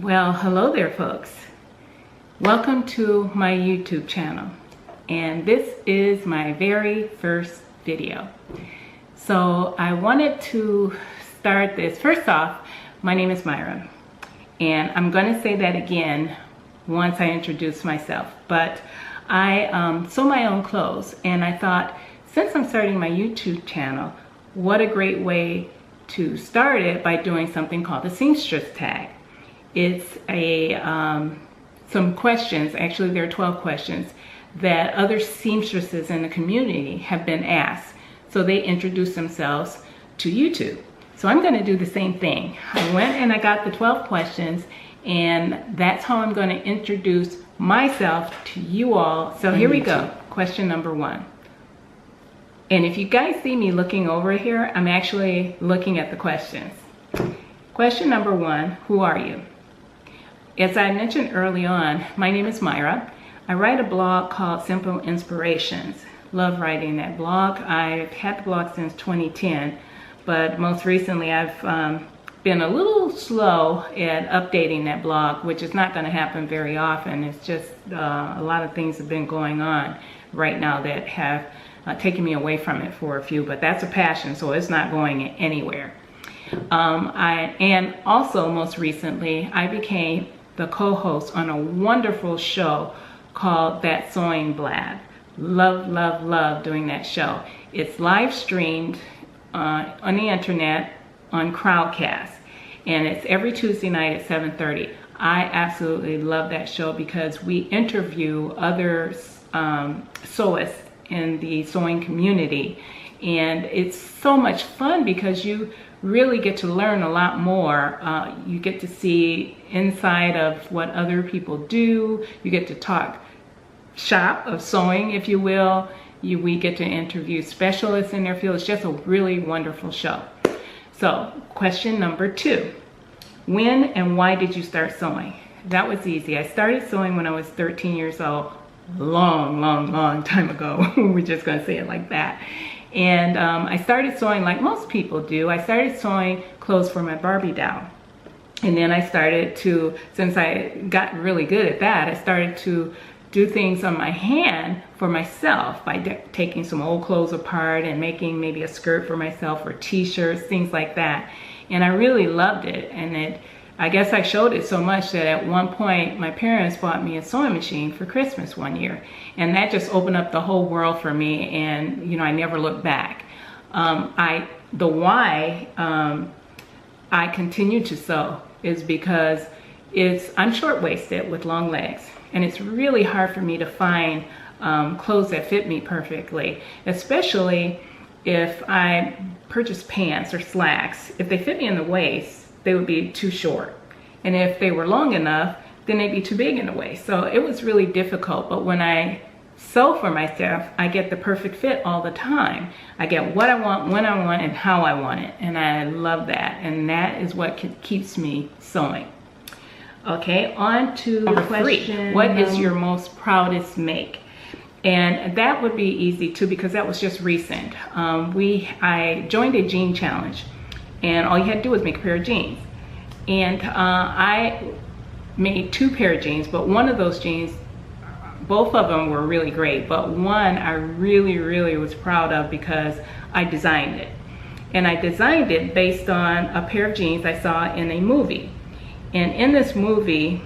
Well, hello there folks. Welcome to my YouTube channel. And this is my very first video. So I wanted to start this. First off, my name is Myra. And I'm going to say that again once I introduce myself. But I sew my own clothes. And I thought, since I'm starting my YouTube channel, what a great way to start it by doing something called the seamstress tag. It's a some questions, actually there are 12 questions, that other seamstresses in the community have been asked. So they introduce themselves to YouTube. So I'm going to do the same thing. I went and I got the 12 questions, and that's how I'm going to introduce myself to you all. So here we go. Question number 1. And if you guys see me looking over here, I'm actually looking at the questions. Question number 1, who are you? As I mentioned early on, my name is Myra. I write a blog called Simple Inspirations. Love writing that blog. I've had the blog since 2010, but most recently I've been a little slow at updating that blog, which is not going to happen very often. It's just a lot of things have been going on right now that have taken me away from it for a few, but that's a passion, so it's not going anywhere. And also most recently, I became the co-host on a wonderful show called That Sewing Blab. Love, love, love doing that show. It's live streamed on the internet on Crowdcast, and it's every Tuesday night at 7:30. I absolutely love that show because we interview other sewists in the sewing community, and it's so much fun because you really get to learn a lot more. You get to see inside of what other people do. You get to talk shop of sewing, if you will. We get to interview specialists in their field. It's just a really wonderful show. So question number 2, when and why did you start sewing? That was easy. I started sewing when I was 13 years old. Long time ago. We're just gonna say it like that. And I started sewing like most people do. I started sewing clothes for my Barbie doll. And then I started to, since I got really good at that, I started to do things on my hand for myself by taking some old clothes apart and making maybe a skirt for myself or t-shirts, things like that. And I really loved it. And I guess I showed it so much that at one point my parents bought me a sewing machine for Christmas one year, and that just opened up the whole world for me, and you know, I never looked back. The why I continue to sew is because I'm short-waisted with long legs, and it's really hard for me to find clothes that fit me perfectly, especially if I purchase pants or slacks. If they fit me in the waist, they would be too short. And if they were long enough, then they'd be too big in the waist. So it was really difficult. But when I sew for myself, I get the perfect fit all the time. I get what I want, when I want, and how I want it. And I love that. And that is what keeps me sewing. Okay, on to question 3. What is your most proudest make? And that would be easy too, because that was just recent. I joined a jean challenge, and all you had to do was make a pair of jeans. And I made 2 pair of jeans, but one of those jeans, both of them were really great, but one I really was proud of because I designed it. And I designed it based on a pair of jeans I saw in a movie. And in this movie,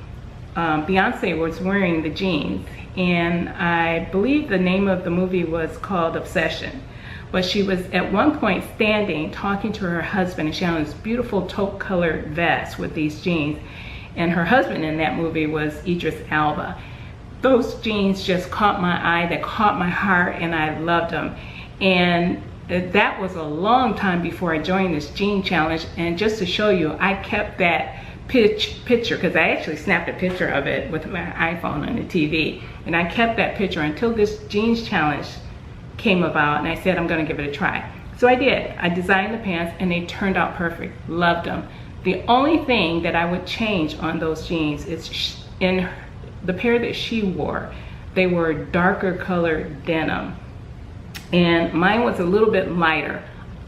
Beyonce was wearing the jeans, and I believe the name of the movie was called Obsession. But she was at one point standing talking to her husband, and she had this beautiful taupe colored vest with these jeans. And her husband in that movie was Idris Elba. Those jeans just caught my eye, they caught my heart, and I loved them. And that was a long time before I joined this jean challenge. And just to show you, I kept that picture, because I actually snapped a picture of it with my iPhone on the TV. And I kept that picture until this jeans challenge came about, and I said I'm going to give it a try. So I did. I designed the pants, and they turned out perfect. Loved them. The only thing that I would change on those jeans is in the pair that she wore, they were darker colored denim, and mine was a little bit lighter.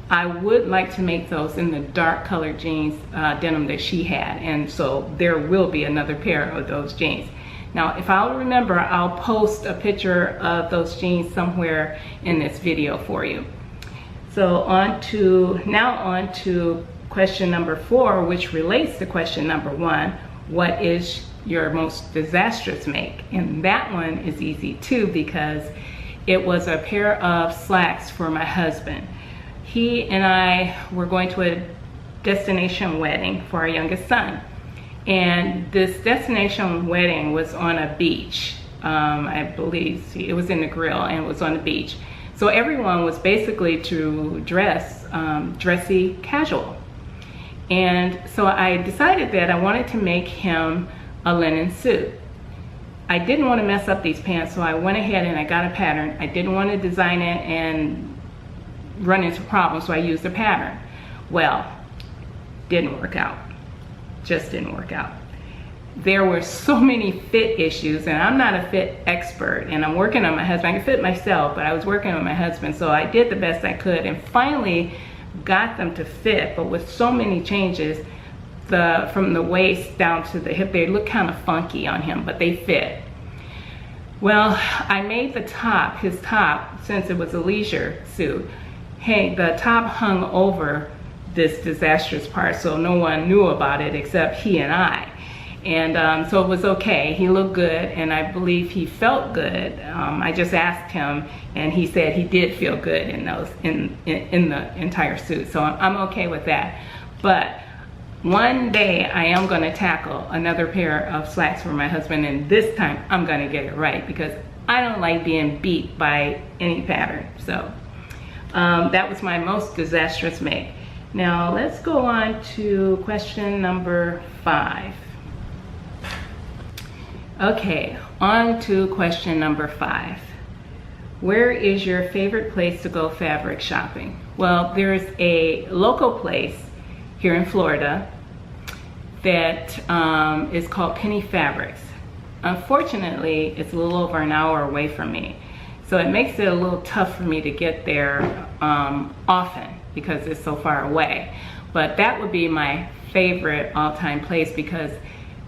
I would like to make those in the dark colored jeans denim that she had, and so there will be another pair of those jeans. Now, if I'll remember, I'll post a picture of those jeans somewhere in this video for you. So now on to question number 4, which relates to question number 1. What is your most disastrous make? And that one is easy too, because it was a pair of slacks for my husband. He and I were going to a destination wedding for our youngest son. And this destination wedding was on a beach. I believe it was in the grill and it was on the beach. So everyone was basically to dress dressy casual. And so I decided that I wanted to make him a linen suit. I didn't want to mess up these pants, so I went ahead and I got a pattern. I didn't want to design it and run into problems, so I used a pattern. Well, didn't work out. Just didn't work out. There were so many fit issues, and I'm not a fit expert, and I'm working on my husband. I can fit myself, but I was working on my husband, so I did the best I could and finally got them to fit. But with so many changes, from the waist down to the hip, they look kind of funky on him, but they fit. Well, I made the top, his top, since it was a leisure suit, the top hung over this disastrous part, so no one knew about it except he and I. And so it was okay. He looked good, and I believe he felt good. I just asked him, and he said he did feel good in the entire suit. So I'm okay with that. But one day I am going to tackle another pair of slacks for my husband, and this time I'm going to get it right, because I don't like being beat by any pattern. So that was my most disastrous make. Now let's go on to question number 5. Okay, on to question number 5. Where is your favorite place to go fabric shopping? Well, there's a local place here in Florida that is called Penny Fabrics. Unfortunately, it's a little over an hour away from me, so it makes it a little tough for me to get there often because it's so far away. But that would be my favorite all-time place, because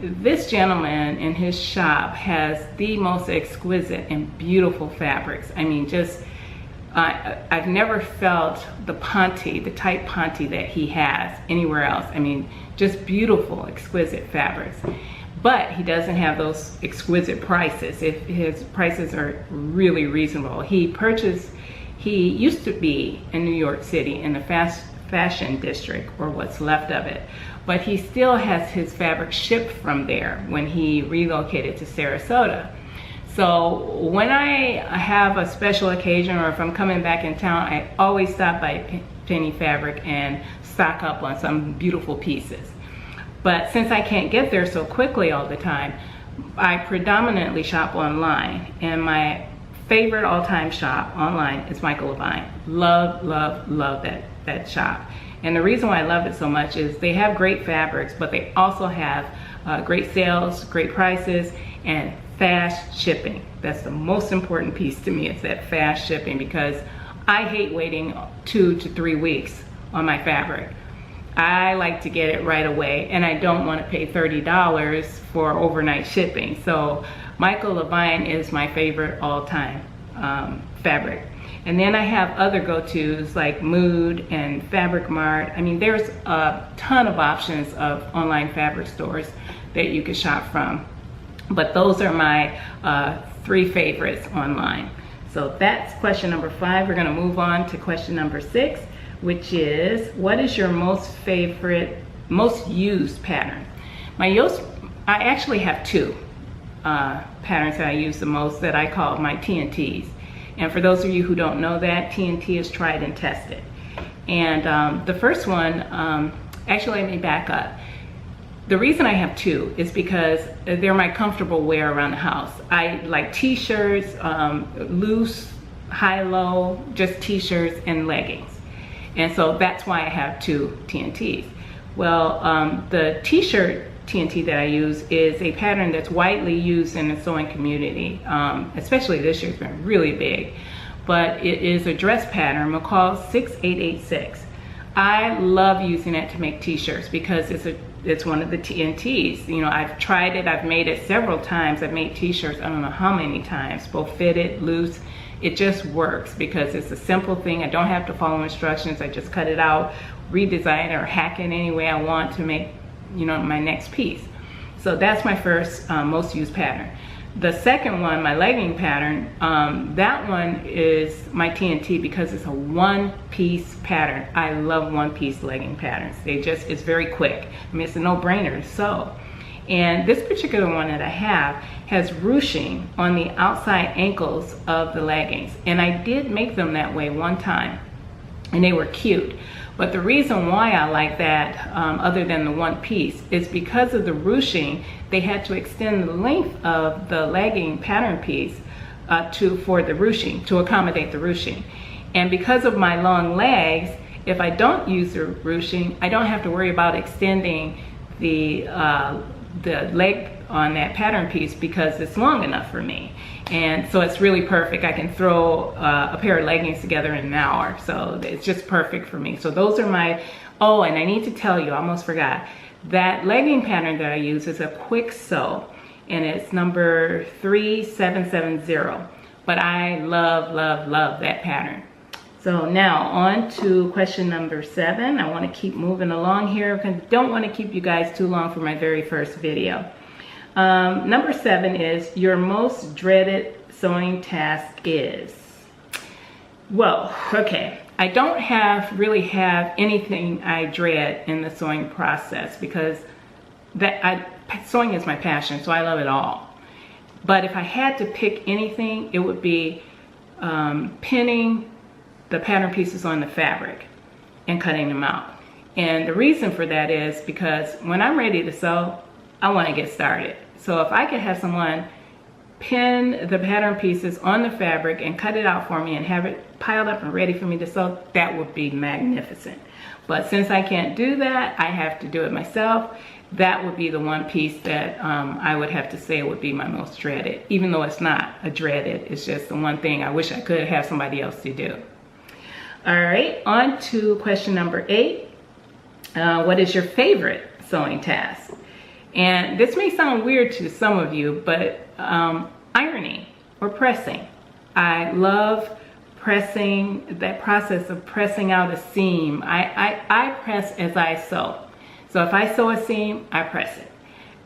this gentleman in his shop has the most exquisite and beautiful fabrics. I mean, just I've never felt the ponte, the type ponte that he has anywhere else. I mean, just beautiful, exquisite fabrics. But he doesn't have those exquisite prices. His prices are really reasonable. He used to be in New York City in the fashion district, or what's left of it. But he still has his fabric shipped from there when he relocated to Sarasota. So when I have a special occasion, or if I'm coming back in town, I always stop by Penny Fabric and stock up on some beautiful pieces. But since I can't get there so quickly all the time, I predominantly shop online. And my favorite all-time shop online is Michael Levine. Love, love, love that shop. And the reason why I love it so much is they have great fabrics, but they also have great sales, great prices, and fast shipping. That's the most important piece to me, is that fast shipping, because I hate waiting 2 to 3 weeks on my fabric. I like to get it right away, and I don't want to pay $30 for overnight shipping. So Michael Levine is my favorite all-time fabric. And then I have other go-tos like Mood and Fabric Mart. I mean, there's a ton of options of online fabric stores that you can shop from. But those are my 3 favorites online. So that's question number 5. We're going to move on to question number 6, which is, what is your most used pattern? I actually have 2 patterns that I use the most that I call my TNTs. And for those of you who don't know that, TNT is tried and tested. And the first one, actually let me back up. The reason I have 2 is because they're my comfortable wear around the house. I like t-shirts, loose, high-low, just t-shirts and leggings. And so that's why I have 2 TNTs. Well, the t-shirt TNT that I use is a pattern that's widely used in the sewing community, especially this year. It's been really big. But it is a dress pattern, McCall 6886. I love using it to make t-shirts because it's one of the TNTs. You know, I've tried it, I've made it several times. I've made t-shirts, I don't know how many times, both fitted, loose. It just works because it's a simple thing. I don't have to follow instructions. I just cut it out, redesign it, or hack it any way I want to make, you know, my next piece. So that's my first most used pattern. The second one, my legging pattern, that one is my TNT because it's a one-piece pattern. I love one-piece legging patterns. It's very quick. I mean, it's a no-brainer to sew. And this particular one that I have has ruching on the outside ankles of the leggings. And I did make them that way one time, and they were cute. But the reason why I like that, other than the one piece, is because of the ruching. They had to extend the length of the legging pattern piece for the ruching, to accommodate the ruching. And because of my long legs, if I don't use the ruching, I don't have to worry about extending the leg on that pattern piece because it's long enough for me. And so it's really perfect. I can throw a pair of leggings together in an hour. So it's just perfect for me. So those are my, oh, and I need to tell you, I almost forgot. That legging pattern that I use is a quick sew, and it's number 3770. But I love, love, love that pattern. So now on to question number 7. I want to keep moving along here because I don't want to keep you guys too long for my very first video. Number 7 is your most dreaded sewing task is. Well, okay. I don't really have anything I dread in the sewing process because sewing is my passion, so I love it all. But if I had to pick anything, it would be pinning the pattern pieces on the fabric and cutting them out. And the reason for that is because when I'm ready to sew, I want to get started. So if I could have someone pin the pattern pieces on the fabric and cut it out for me and have it piled up and ready for me to sew, that would be magnificent. But since I can't do that, I have to do it myself. That would be the one piece that I would have to say would be my most dreaded, even though it's not a dreaded. It's just the one thing I wish I could have somebody else to do. All right, on to question number 8. What is your favorite sewing task? And this may sound weird to some of you, but ironing or pressing. I love pressing, that process of pressing out a seam. I press as I sew. So if I sew a seam, I press it.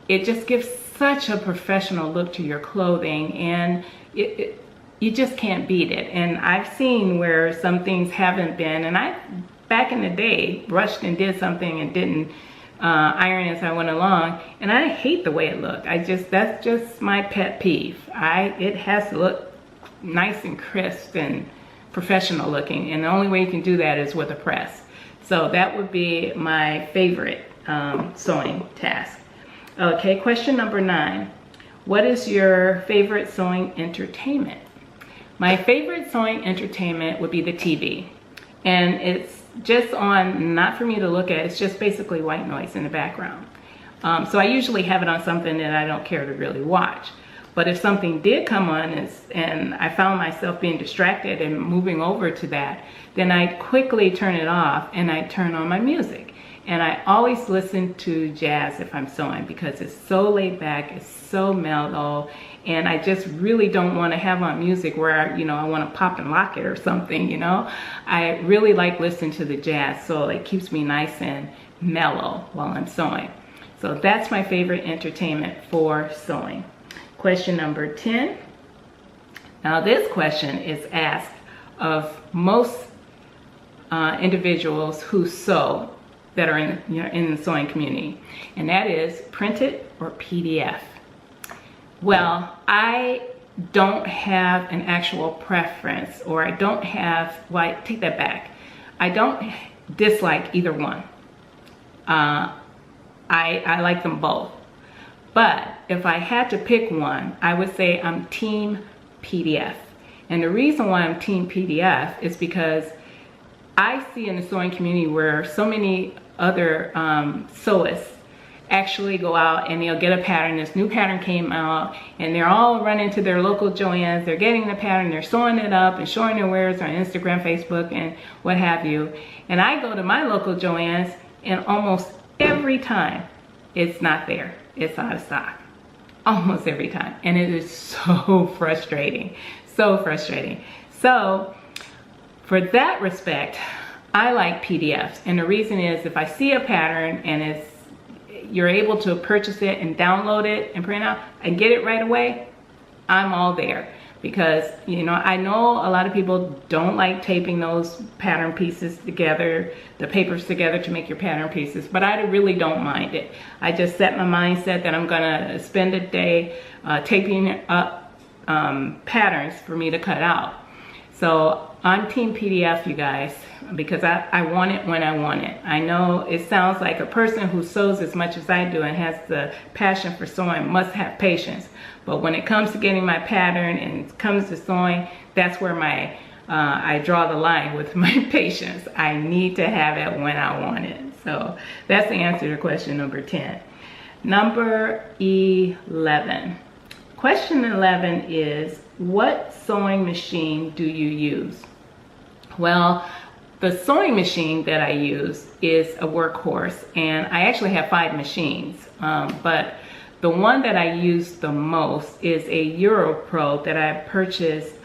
It just gives such a professional look to your clothing, and you just can't beat it. And I've seen where some things haven't been, and I, back in the day, rushed and did something and didn't iron as I went along, and I hate the way it looked. That's just my pet peeve. It has to look nice and crisp and professional looking, and the only way you can do that is with a press. So that would be my favorite sewing task. Okay, question number 9. What is your favorite sewing entertainment? My favorite sewing entertainment would be the TV. And it's just on, not for me to look at, it's just basically white noise in the background. So I usually have it on something that I don't care to really watch. But if something did come on and I found myself being distracted and moving over to that, then I quickly turn it off and I turn on my music. And I always listen to jazz if I'm sewing because it's so laid back, it's so mellow, and I just really don't want to have on music where I want to pop and lock it or something, I really like listening to the jazz, so it keeps me nice and mellow while I'm sewing. So that's my favorite entertainment for sewing. Question number 10. Now this question is asked of most individuals who sew that are in the sewing community, and that is printed or PDF. Well, I don't have an actual preference, or I don't have, well, I take that back. I don't dislike either one. I like them both. But if I had to pick one, I would say I'm team PDF. And the reason why I'm team PDF is because I see in the sewing community where so many other sewists actually go out and they'll get a pattern. This new pattern came out and they're all running to their local Joann's. They're getting the pattern, they're sewing it up and showing their wares on Instagram, Facebook, and what have you. And I go to my local Joann's and almost every time it's not there. It's out of stock. Almost every time. And it is so frustrating. So frustrating. So for that respect, I like PDFs. And the reason is if I see a pattern and you're able to purchase it and download it and print out and get it right away, I'm all there. Because, you know, I know a lot of people don't like taping those pattern pieces together, the papers together to make your pattern pieces, but I really don't mind it. I just set my mindset that I'm gonna spend a day taping up patterns for me to cut out. So I'm team PDF, you guys, because I want it when I want it. I know it sounds like a person who sews as much as I do and has the passion for sewing must have patience. But when it comes to getting my pattern and it comes to sewing, that's where I draw the line with my patience. I need to have it when I want it. So that's the answer to question number 10. Number 11. Question 11 is, what sewing machine do you use? Well, the sewing machine that I use is a workhorse, and I actually have 5 machines, but the one that I use the most is a EuroPro that I purchased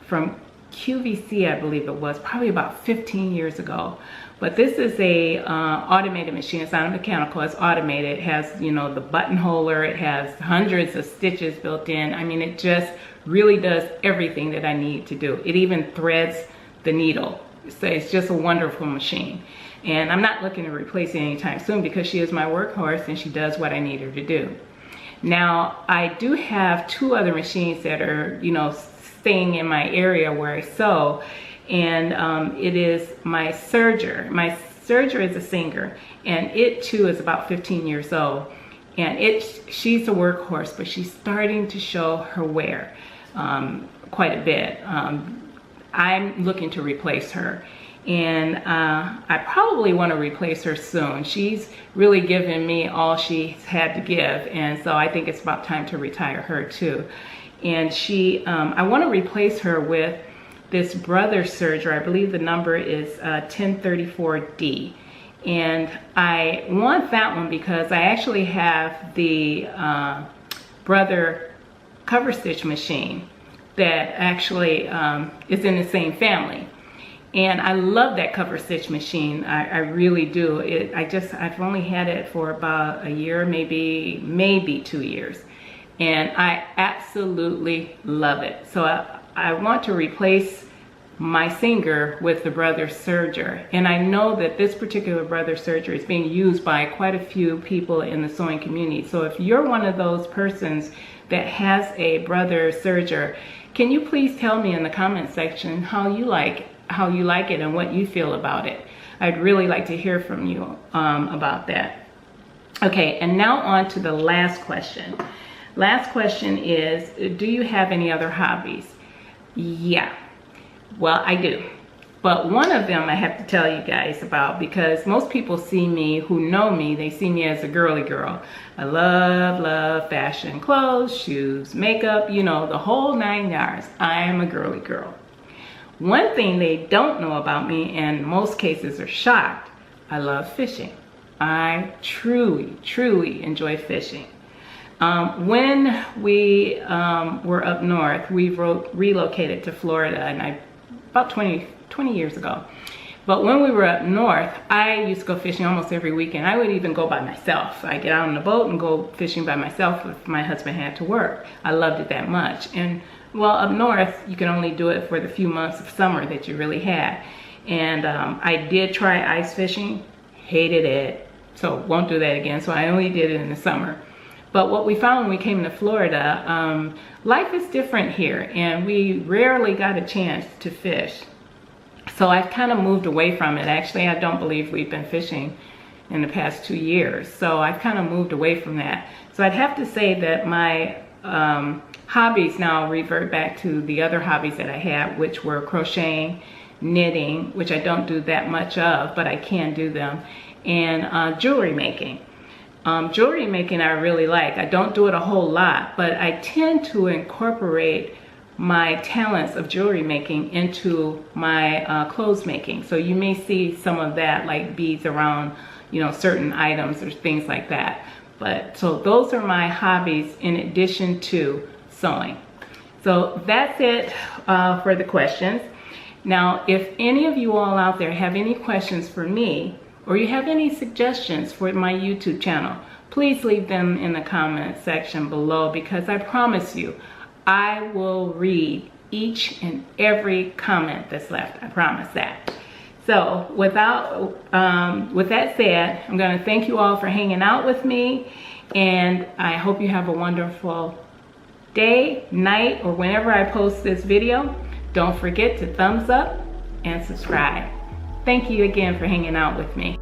from QVC, I believe it was, probably about 15 years ago. But this is a automated machine. It's not mechanical, it's automated. It has, you know, the buttonholer, it has hundreds of stitches built in. I mean, it just really does everything that I need to do. It even threads the needle. So it's just a wonderful machine. And I'm not looking to replace it anytime soon because she is my workhorse and she does what I need her to do. Now, I do have 2 other machines that are, you know, staying in my area where I sew. And it is my serger. My serger is a Singer, and it too is about 15 years old. And she's a workhorse, but she's starting to show her wear quite a bit. I'm looking to replace her. And I probably want to replace her soon. She's really given me all she's had to give, and so I think it's about time to retire her too. And I want to replace her with this Brother serger. I believe the number is 1034D. And I want that one because I actually have the Brother cover stitch machine that actually is in the same family. And I love that cover stitch machine. I really do. I've only had it for about a year, maybe 2 years. And I absolutely love it. So I want to replace my Singer with the Brother serger. And I know that this particular Brother serger is being used by quite a few people in the sewing community. So if you're one of those persons that has a Brother serger, can you please tell me in the comment section how you like it and what you feel about it? I'd really like to hear from you about that. Okay, and now on to the last question. Last question is, do you have any other hobbies? Yeah, well, I do. But one of them I have to tell you guys about, because most people see me, who know me, they see me as a girly girl. I love fashion, clothes, shoes, makeup, you know, the whole 9 yards. I am a girly girl. One thing they don't know about me, and most cases are shocked, I love fishing. I truly enjoy fishing. When we were up north, we relocated to Florida, and about 20 years ago. But when we were up north, I used to go fishing almost every weekend. I would even go by myself. I get out on the boat and go fishing by myself if my husband had to work. I loved it that much. And well, up north, you can only do it for the few months of summer that you really had. And I did try ice fishing, hated it, so won't do that again. So I only did it in the summer. But what we found when we came to Florida, life is different here, and we rarely got a chance to fish. So I've kind of moved away from it. Actually, I don't believe we've been fishing in the past 2 years. So I've kind of moved away from that. So I'd have to say that my hobbies now revert back to the other hobbies that I had, which were crocheting, knitting, which I don't do that much of, but I can do them, and jewelry making. Jewelry making I really like. I don't do it a whole lot, but I tend to incorporate my talents of jewelry making into my clothes making. So you may see some of that, like beads around, you know, certain items or things like that. But so those are my hobbies in addition to sewing. So that's it for the questions. Now, if any of you all out there have any questions for me, or you have any suggestions for my YouTube channel, please leave them in the comment section below, because I promise you, I will read each and every comment that's left. I promise that. So with that said, I'm going to thank you all for hanging out with me, and I hope you have a wonderful day, night, or whenever I post this video. Don't forget to thumbs up and subscribe. Thank you again for hanging out with me.